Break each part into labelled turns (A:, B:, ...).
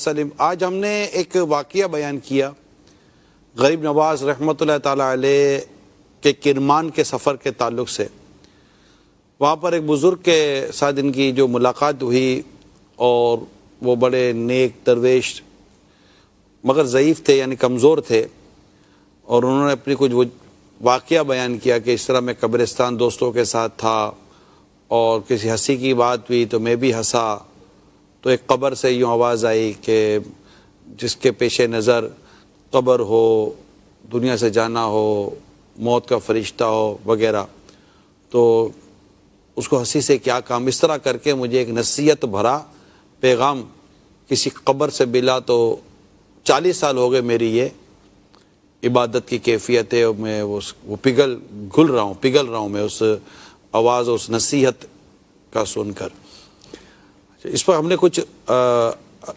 A: وسلم۔ آج ہم نے ایک واقعہ بیان کیا غریب نواز رحمۃ اللہ تعالیٰ علیہ کے کرمان کے سفر کے تعلق سے۔ وہاں پر ایک بزرگ کے ساتھ ان کی جو ملاقات ہوئی، اور وہ بڑے نیک درویش مگر ضعیف تھے، یعنی کمزور تھے، اور انہوں نے اپنی کچھ واقعہ بیان کیا کہ اس طرح میں قبرستان دوستوں کے ساتھ تھا، اور کسی ہنسی کی بات ہوئی تو میں بھی ہنسا، تو ایک قبر سے یوں آواز آئی کہ جس کے پیش نظر قبر ہو، دنیا سے جانا ہو، موت کا فرشتہ ہو وغیرہ، تو اس کو ہنسی سے کیا کام۔ اس طرح کر کے مجھے ایک نصیحت بھرا پیغام کسی قبر سے ملا، تو 40 سال ہو گئے میری یہ عبادت کی کیفیت ہے، اور میں وہ پگھل رہا ہوں میں اس آواز، اس نصیحت کا سن کر۔ اس پر ہم نے کچھ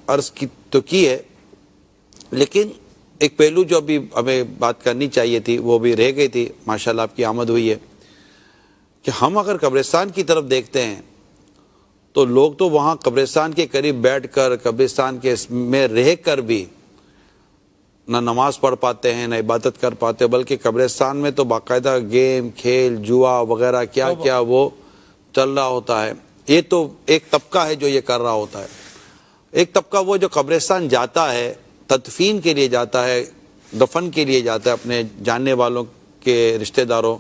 A: عرض کی ہے، لیکن ایک پہلو جو ابھی ہمیں بات کرنی چاہیے تھی وہ بھی رہ گئی تھی، ماشاءاللہ آپ کی آمد ہوئی ہے، کہ ہم اگر قبرستان کی طرف دیکھتے ہیں تو لوگ تو وہاں قبرستان کے قریب بیٹھ کر، قبرستان کے میں رہ کر بھی نہ نماز پڑھ پاتے ہیں، نہ عبادت کر پاتے، بلکہ قبرستان میں تو باقاعدہ گیم، کھیل، جوا وغیرہ کیا وہ چل رہا ہوتا ہے۔ یہ تو ایک طبقہ ہے جو یہ کر رہا ہوتا ہے۔ ایک طبقہ وہ جو قبرستان جاتا ہے، تدفین کے لیے جاتا ہے، دفن کے لیے جاتا ہے اپنے جاننے والوں کے رشتہ داروں،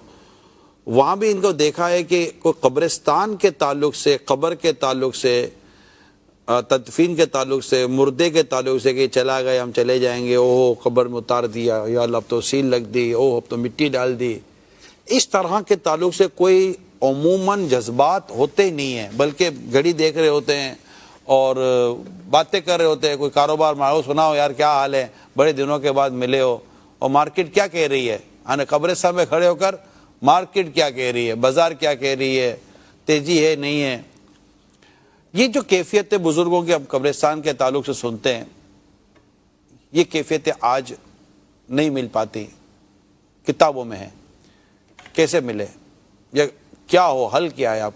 A: وہاں بھی ان کو دیکھا ہے کہ کوئی قبرستان کے تعلق سے، قبر کے تعلق سے، تدفین کے تعلق سے، مردے کے تعلق سے کہ چلا گئے ہم چلے جائیں گے، اوہ قبر میں اتار دیا، یا اللہ اب تو سیل لگ دی، اوہ اب تو مٹی ڈال دی، اس طرح کے تعلق سے کوئی عموماً جذبات ہوتے ہی نہیں ہیں، بلکہ گھڑی دیکھ رہے ہوتے ہیں اور باتیں کر رہے ہوتے ہیں۔ کوئی کاروبار معروف سناؤ یار کیا حال ہے، بڑے دنوں کے بعد ملے ہو، اور مارکیٹ کیا کہہ رہی ہے، قبرستان میں کھڑے ہو کر مارکیٹ کیا کہہ رہی ہے، بازار کیا کہہ رہی ہے، تیزی ہے نہیں ہے۔ یہ جو کیفیتیں بزرگوں کے ہم قبرستان کے تعلق سے سنتے ہیں، یہ کیفیتیں آج نہیں مل پاتی، کتابوں میں ہیں، کیسے ملے یا کیا ہو، حل کیا ہے آپ؟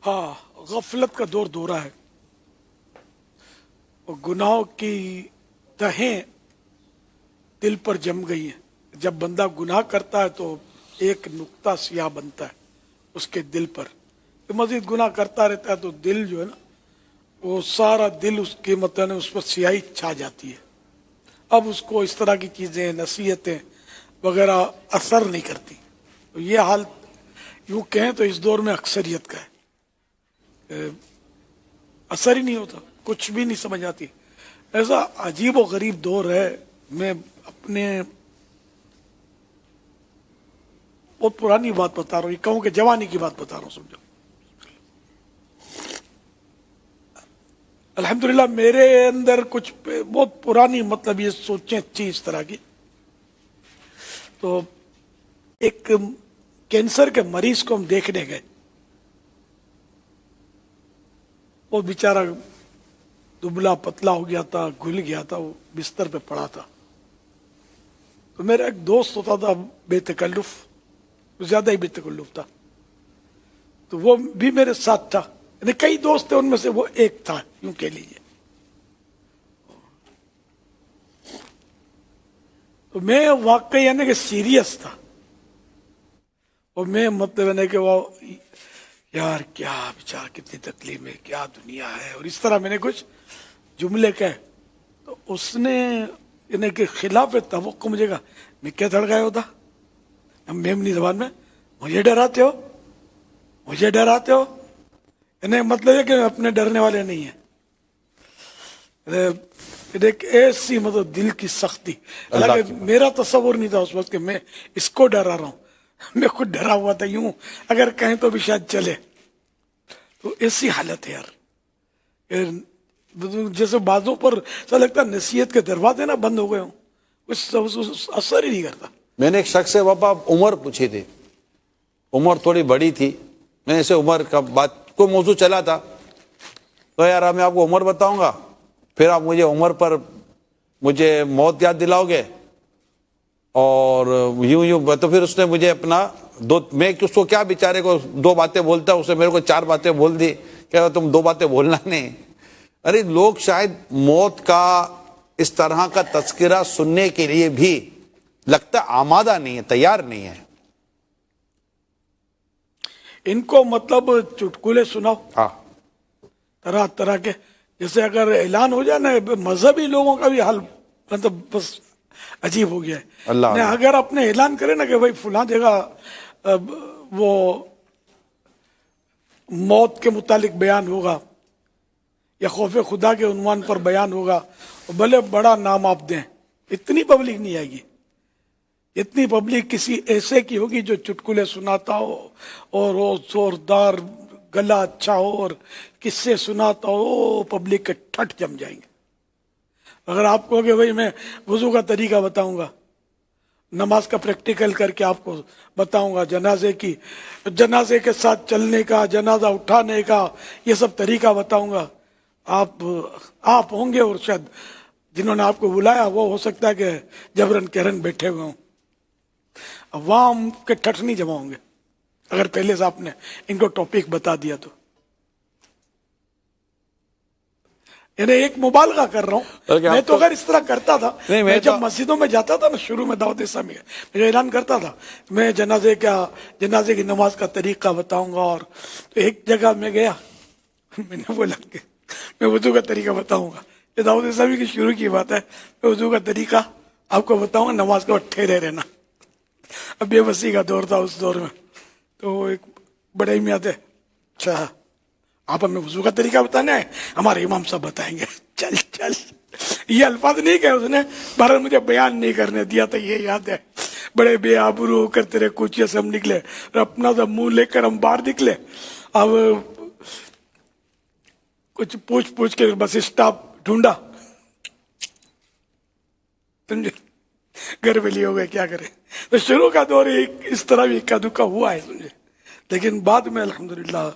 B: ہاں، غفلت کا دورہ ہے، اور گناہوں کی تہیں دل پر جم گئی ہیں۔ جب بندہ گناہ کرتا ہے تو ایک نقطہ سیاہ بنتا ہے اس کے دل پر، مزید گناہ کرتا رہتا ہے تو دل جو ہے نا، وہ سارا دل اس کے مطلب اس پر سیاہی چھا جاتی ہے۔ اب اس کو اس طرح کی چیزیں، نصیحتیں وغیرہ اثر نہیں کرتی۔ تو یہ حال یوں کہیں تو اس دور میں اکثریت کا ہے، اثر ہی نہیں ہوتا، کچھ بھی نہیں سمجھ آتی۔ ایسا عجیب و غریب دور ہے۔ میں اپنے بہت پرانی بات بتا رہا ہوں، یہ کہوں کہ جوانی کی بات بتا رہا ہوں، سمجھو۔ الحمدللہ میرے اندر کچھ بہت پرانی مطلب یہ سوچیں تھی اس طرح کی۔ تو ایک کینسر کے مریض کو ہم دیکھنے گئے، وہ بیچارہ دبلا پتلا ہو گیا تھا، گھل گیا تھا، وہ بستر پہ پڑا تھا۔ تو میرا ایک دوست ہوتا تھا بے تکلف، زیادہ ہی بے تکلف تھا، تو وہ بھی میرے ساتھ تھا، یعنی کئی دوست تھے، ان میں سے وہ ایک تھا، یوں کہہ لیجیے۔ تو میں واقعی یعنی کہ سیریس تھا، اور میں مطلب یعنی کہ وہ یار کیا بیچارہ کتنی تکلیف ہے، کیا دنیا ہے، اور اس طرح میں نے کچھ جملے کہے۔ تو اس نے یعنی کہ خلاف توقع مجھے کہا، میں کیا دھڑکایا ہوتا میمنی زبان میں، مجھے ڈراتے ہو، مجھے ڈراتے ہو، یعنی مطلب ہے کہ اپنے ڈرنے والے نہیں ہیں۔ ایک ایسی مطلب دل کی سختی، حالانکہ میرا تصور نہیں تھا اس وقت کہ میں اس کو ڈرا رہا ہوں، میں خود ڈرا ہوا تھا، یوں اگر کہیں تو بھی شاید چلے۔ تو ایسی حالت ہے یار، جیسے بازوں پر ایسا لگتا ہے نصیحت کے دروازے نہ بند ہو گئے ہوں، کچھ اثر ہی نہیں کرتا۔ میں
A: نے ایک شخص سے پاپا عمر پوچھی تھی، عمر تھوڑی بڑی تھی، میں اسے عمر کا بات کو موضوع چلا تھا، تو یار میں آپ کو عمر بتاؤں گا، پھر آپ مجھے عمر پر مجھے موت یاد دلاؤ گے، اور یوں تو پھر اس نے مجھے اپنا میں اس کو کیا بیچارے کو 2 باتیں بولتا، اسے میرے کو 4 باتیں بول دی کہ تم 2 باتیں بولنا نہیں، ارے لوگ شاید موت کا اس طرح کا تذکرہ سننے کے لیے بھی لگتا آمادہ نہیں ہے، تیار نہیں ہے.
B: ان کو مطلب چٹکلے سناؤ
A: ہاں
B: طرح طرح کے، جیسے اگر اعلان ہو جائے نا، مذہبی لوگوں کا بھی حال مطلب بس عجیب ہو گیا ہے.
A: اللہ
B: اگر اپنے اعلان کرے نا کہ بھائی فلاں جگہ وہ موت کے متعلق بیان ہوگا یا خوف خدا کے عنوان پر بیان ہوگا، بھلے بڑا نام آپ دیں، اتنی پبلک نہیں آئے گی. اتنی پبلک کسی ایسے کی ہوگی جو چٹکلے سناتا ہو اور وہ زوردار گلا اچھا ہو اور قصے سناتا ہو، پبلک کے ٹھٹ جم جائیں گے. اگر آپ کہو کہ بھائی میں وضو کا طریقہ بتاؤں گا، نماز کا پریکٹیکل کر کے آپ کو بتاؤں گا، جنازے کے ساتھ چلنے کا، جنازہ اٹھانے کا، یہ سب طریقہ بتاؤں گا، آپ ہوں گے اور شاید جنہوں نے آپ کو بلایا وہ ہو سکتا ہے کہ جبرن کہرن بیٹھے ہوئے ہوں. عوام کے ٹھٹ نہیں جمع ہوں گے اگر پہلے سے آپ نے ان کو ٹاپک بتا دیا تو. یعنی ایک مبالغہ کر رہا ہوں میں تو اگر اس طرح کرتا تھا، میں جب مسجدوں میں جاتا تھا نا شروع میں دعوت اسلامی میں اعلان کرتا تھا میں جنازے کی نماز کا طریقہ بتاؤں گا، اور تو ایک جگہ میں گیا، میں نے بولا کہ میں وضو کا طریقہ بتاؤں گا. یہ دعوت اسلامی کی شروع کی بات ہے، میں وضو کا طریقہ آپ کو بتاؤں گا، نماز کے وقت ٹھہرے رہنا. اب بے بسی کا دور تھا اس دور میں، تو ایک بڑے میاں تھے، اچھا آپ ہمیں وضو کا طریقہ بتانا ہے، ہمارے امام صاحب بتائیں گے. چل یہ الفاظ نہیں کہے اس نے، بہرحال مجھے بیان نہیں کرنے دیا تھا. یہ یاد ہے بڑے بے آبرو ہو کر تیرے کوچے سے ہم نکلے اور اپنا سا منہ لے کر ہم باہر نکلے. اب کچھ پوچھ کے بس اسٹاپ ڈھونڈا، سمجھے، گھر میں لیے ہو گئے، کیا کرے. تو شروع کا دور اس طرح بھی اکا دکا ہوا ہے، سمجھے. لیکن بعد میں الحمدللہ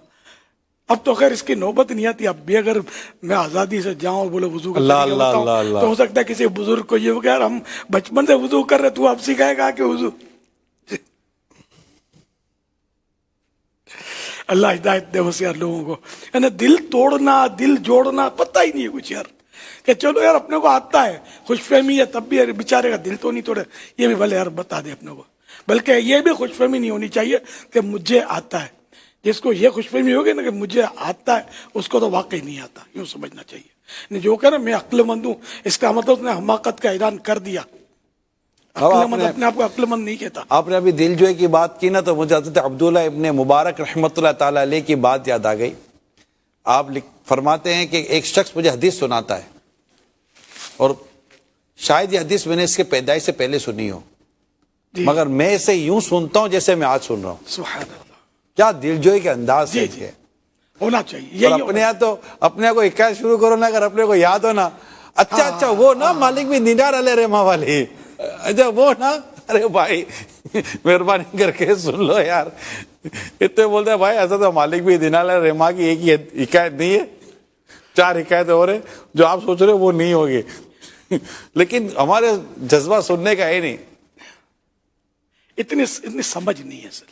B: اب تو خیر اس کی نوبت نہیں آتی. اب بھی اگر میں آزادی سے جاؤں اور بولے وضو کا طریقہ بتاؤں تو ہو سکتا ہے کسی بزرگ کو یہ ہو گیا، ہم بچپن سے وضو کر رہے، تو اب سکھائے گا کہ وضو. اللہ ہدایت دے وسیع لوگوں کو. یعنی دل توڑنا، دل جوڑنا پتہ ہی نہیں ہے کچھ یار، کہ چلو یار اپنے کو آتا ہے، خوش فہمی ہے، تب بھی بیچارے کا دل تو نہیں توڑے، یہ بھی بھلے یار بتا دے اپنے کو. بلکہ یہ بھی خوش فہمی نہیں ہونی چاہیے کہ مجھے آتا ہے. جس کو یہ خوش فہمی ہوگی نا کہ مجھے آتا ہے، اس کو تو واقعی نہیں آتا، یوں سمجھنا چاہیے. جو کہ نا میں عقل مند ہوں، اس کا مطلب اس نے حماقت کا اعلان کر دیا. عقل مند اپنے آپ کو عقل مند نہیں کہتا.
A: آپ نے ابھی دل جوئی کی بات کی نا، تو مجھے حضرت عبداللہ ابن مبارک رحمۃ اللہ تعالی علیہ کی بات یاد آ گئی. آپ فرماتے ہیں کہ ایک شخص مجھے حدیث سناتا ہے، اور شاید یہ حدیث میں نے اس کے پیدائش سے پہلے سنی ہو، مگر میں اسے یوں سنتا ہوں جیسے میں آج سن رہا ہوں.
B: سبحان اللہ،
A: کیا دل جوئی کے انداز ہے.
B: ہونا چاہیے.
A: اور اپنے کو حکایت شروع کرو نا، اگر اپنے کو یاد ہو نا، اچھا وہ نا مالک بن دینار علیہ رحمہ والی، اچھا وہ نا، ارے بھائی مہربانی کر کے سن لو یار. اتنے بولتے ہیں بھائی ایسا تو مالک بن دینار علیہ رحمہ کی ایک ہی حکایت نہیں ہے، 4 حکایتیں اور ہیں جو آپ سوچ رہے ہو وہ نہیں ہوگی. لیکن ہمارے جذبہ سننے کا ہے نہیں،
B: اتنی سمجھ نہیں ہے سر.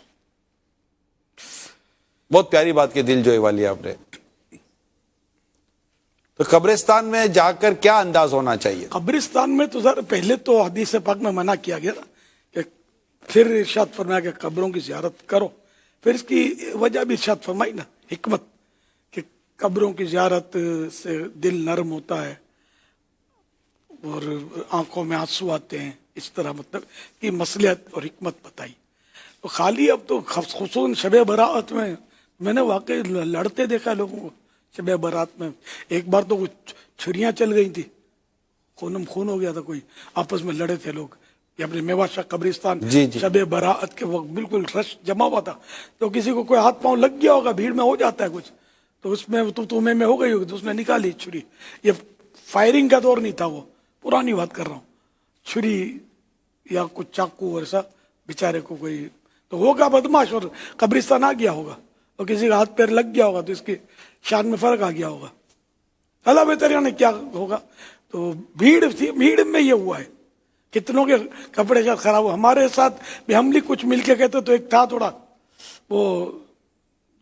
A: بہت پیاری بات کی دل جوئی والی آپ نے. تو قبرستان میں جا کر کیا انداز ہونا چاہیے؟
B: قبرستان میں تو سر پہلے تو حدیث پاک میں منع کیا گیا نا کہ پھر ارشاد فرمایا کہ قبروں کی زیارت کرو. پھر اس کی وجہ بھی ارشاد فرمائی نا، حکمت، کہ قبروں کی زیارت سے دل نرم ہوتا ہے اور آنکھوں میں آنسو آتے ہیں. اس طرح مطلب کہ مصلحت اور حکمت بتائی. تو خالی اب تو خصوصاً شب برات میں نے واقعی لڑتے دیکھا لوگوں کو. شب برات میں ایک بار تو کچھ چھریاں چل گئی تھی، خونم خون ہو گیا تھا، کوئی آپس میں لڑے تھے لوگ. یہ اپنے میوہ شاہ قبرستان شب برات کے وقت بالکل رش جمع ہوا تھا، تو کسی کو کوئی ہاتھ پاؤں لگ گیا ہوگا، بھیڑ میں ہو جاتا ہے کچھ، تو اس میں تو میں ہو گئی ہوگی، تو اس نے نکالی چھری. یہ فائرنگ کا دور نہیں تھا، وہ پرانی بات کر رہا ہوں. چھری یا کچھ چاقو ایسا بیچارے کو کوئی تو ہوگا بدماش، اور قبرستان آ گیا ہوگا، اور کسی کا ہاتھ پیر لگ گیا ہوگا تو اس کی شان میں فرق آ گیا ہوگا. اللہ بہتر نے کیا ہوگا. تو بھیڑ تھی، بھیڑ میں یہ ہوا ہے، کتنوں کے کپڑے شاید خراب ہو. ہمارے ساتھ بھی ہم بھی کچھ مل کے کہتے، تو ایک تھا تھوڑا وہ